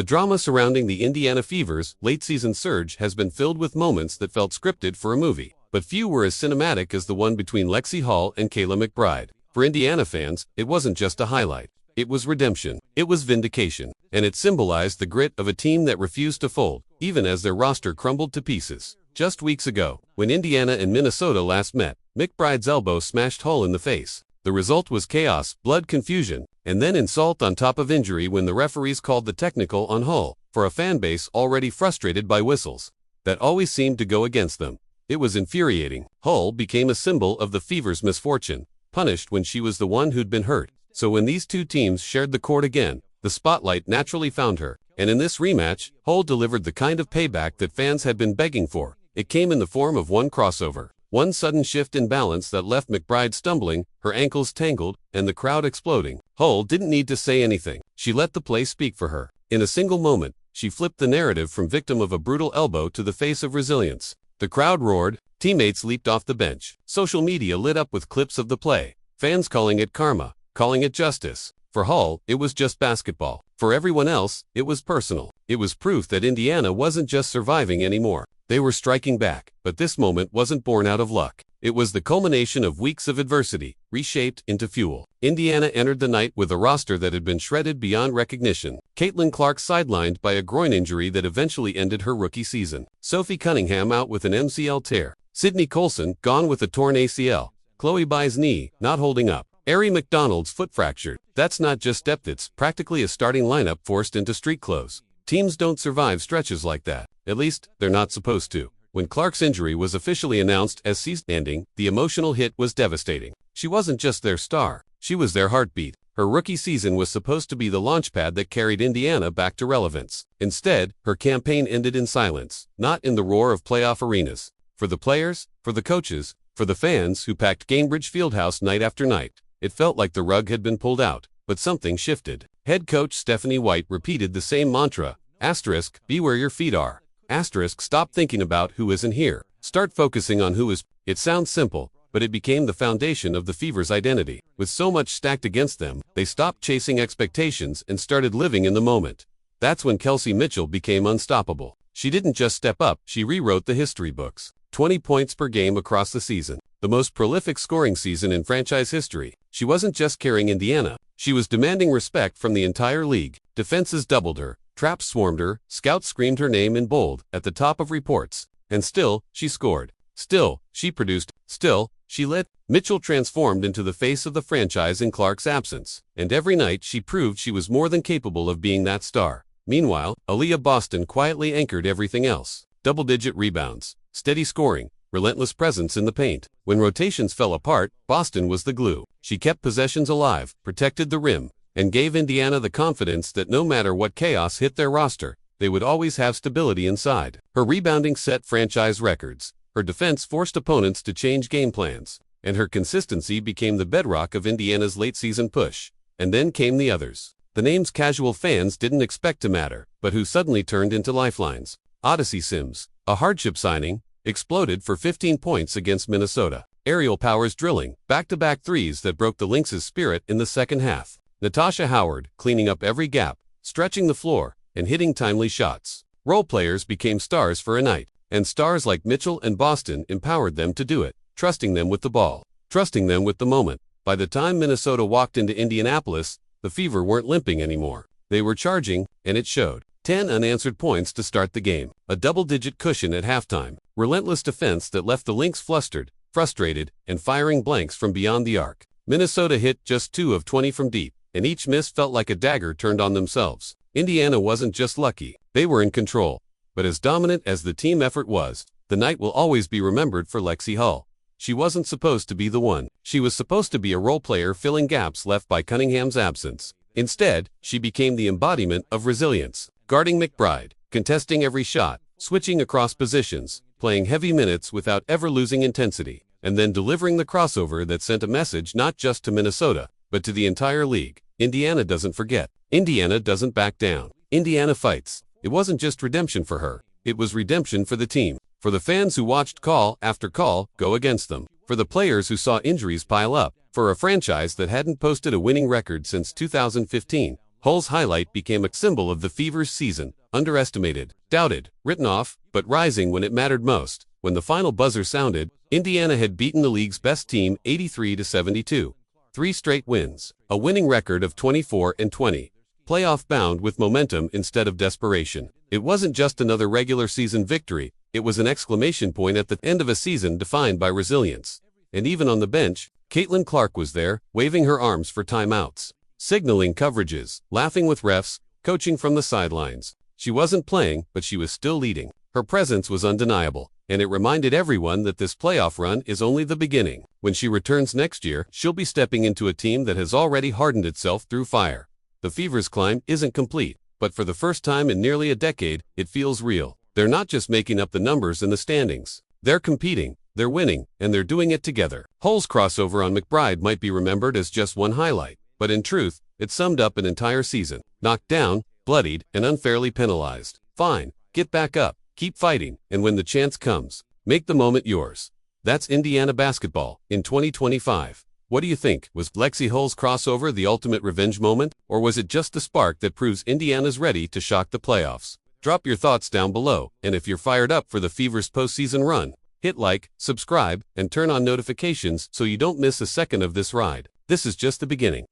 The drama surrounding the Indiana Fever's late-season surge has been filled with moments that felt scripted for a movie, but few were as cinematic as the one between Lexie and Kayla McBride. For Indiana fans, it wasn't just a highlight. It was redemption. It was vindication. And it symbolized the grit of a team that refused to fold, even as their roster crumbled to pieces. Just weeks ago, when Indiana and Minnesota last met, McBride's elbow smashed Hull in the face. The result was chaos, blood, confusion, and then insult on top of injury when the referees called the technical on Hull, for a fan base already frustrated by whistles that always seemed to go against them. It was infuriating. Hull became a symbol of the Fever's misfortune, punished when she was the one who'd been hurt. So when these two teams shared the court again, the spotlight naturally found her. And in this rematch, Hull delivered the kind of payback that fans had been begging for. It came in the form of one crossover, one sudden shift in balance that left McBride stumbling, her ankles tangled, and the crowd exploding. Hull didn't need to say anything. She let the play speak for her. In a single moment, she flipped the narrative from victim of a brutal elbow to the face of resilience. The crowd roared, teammates leaped off the bench. Social media lit up with clips of the play, fans calling it karma, calling it justice. For Hull, it was just basketball. For everyone else, it was personal. It was proof that Indiana wasn't just surviving anymore. They were striking back. But this moment wasn't born out of luck. It was the culmination of weeks of adversity, reshaped into fuel. Indiana entered the night with a roster that had been shredded beyond recognition. Caitlin Clark sidelined by a groin injury that eventually ended her rookie season. Sophie Cunningham out with an MCL tear. Sydney Colson gone with a torn ACL. Chloe Bai's knee not holding up. Ari McDonald's foot fractured. That's not just depth, it's practically a starting lineup forced into street clothes. Teams don't survive stretches like that. At least, they're not supposed to. When Clark's injury was officially announced as season-ending, the emotional hit was devastating. She wasn't just their star, she was their heartbeat. Her rookie season was supposed to be the launchpad that carried Indiana back to relevance. Instead, her campaign ended in silence, not in the roar of playoff arenas. For the players, for the coaches, for the fans who packed Gainbridge Fieldhouse night after night, it felt like the rug had been pulled out, but something shifted. Head coach Stephanie White repeated the same mantra, *, be where your feet are. *, stop thinking about who isn't here. Start focusing on who is. It sounds simple, but it became the foundation of the Fever's identity. With so much stacked against them, they stopped chasing expectations and started living in the moment. That's when Kelsey Mitchell became unstoppable. She didn't just step up, she rewrote the history books. 20 points per game across the season. The most prolific scoring season in franchise history. She wasn't just carrying Indiana, she was demanding respect from the entire league. Defenses doubled her, traps swarmed her, scouts screamed her name in bold, at the top of reports. And still, she scored. Still, she produced. Still, she lit. Mitchell transformed into the face of the franchise in Clark's absence. And every night she proved she was more than capable of being that star. Meanwhile, Aaliyah Boston quietly anchored everything else. Double-digit rebounds, steady scoring, relentless presence in the paint. When rotations fell apart, Boston was the glue. She kept possessions alive, protected the rim, and gave Indiana the confidence that no matter what chaos hit their roster, they would always have stability inside. Her rebounding set franchise records. Her defense forced opponents to change game plans. And her consistency became the bedrock of Indiana's late-season push. And then came the others. The names casual fans didn't expect to matter, but who suddenly turned into lifelines. Odyssey Sims, a hardship signing, exploded for 15 points against Minnesota. Aerial Powers drilling, back-to-back threes that broke the Lynx's spirit in the second half. Natasha Howard, cleaning up every gap, stretching the floor, and hitting timely shots. Role players became stars for a night, and stars like Mitchell and Boston empowered them to do it, trusting them with the ball, trusting them with the moment. By the time Minnesota walked into Indianapolis, the Fever weren't limping anymore. They were charging, and it showed. 10 unanswered points to start the game, a double-digit cushion at halftime, relentless defense that left the Lynx flustered, frustrated, and firing blanks from beyond the arc. Minnesota hit just 2 of 20 from deep, and each miss felt like a dagger turned on themselves. Indiana wasn't just lucky, they were in control. But as dominant as the team effort was, the night will always be remembered for Lexie Hull. She wasn't supposed to be the one. She was supposed to be a role player filling gaps left by Cunningham's absence. Instead, she became the embodiment of resilience. Guarding McBride, contesting every shot, switching across positions, playing heavy minutes without ever losing intensity, and then delivering the crossover that sent a message not just to Minnesota, but to the entire league. Indiana doesn't forget. Indiana doesn't back down. Indiana fights. It wasn't just redemption for her. It was redemption for the team. For the fans who watched call after call go against them. For the players who saw injuries pile up. For a franchise that hadn't posted a winning record since 2015. Hull's highlight became a symbol of the Fever's season, underestimated, doubted, written off, but rising when it mattered most. When the final buzzer sounded, Indiana had beaten the league's best team 83-72. 3 straight wins, a winning record of 24-20. Playoff bound with momentum instead of desperation. It wasn't just another regular season victory, it was an exclamation point at the end of a season defined by resilience. And even on the bench, Caitlin Clark was there, waving her arms for timeouts, signaling coverages, laughing with refs, coaching from the sidelines. She wasn't playing, but she was still leading. Her presence was undeniable, and it reminded everyone that this playoff run is only the beginning. When she returns next year, she'll be stepping into a team that has already hardened itself through fire. The Fever's climb isn't complete, but for the first time in nearly a decade, it feels real. They're not just making up the numbers in the standings. They're competing, they're winning, and they're doing it together. Hull's crossover on McBride might be remembered as just one highlight, but in truth, it summed up an entire season. Knocked down, bloodied, and unfairly penalized. Fine, get back up, keep fighting, and when the chance comes, make the moment yours. That's Indiana basketball in 2025. What do you think? Was Lexie Hull's crossover the ultimate revenge moment, or was it just the spark that proves Indiana's ready to shock the playoffs? Drop your thoughts down below, and if you're fired up for the Fever's postseason run, hit like, subscribe, and turn on notifications so you don't miss a second of this ride. This is just the beginning.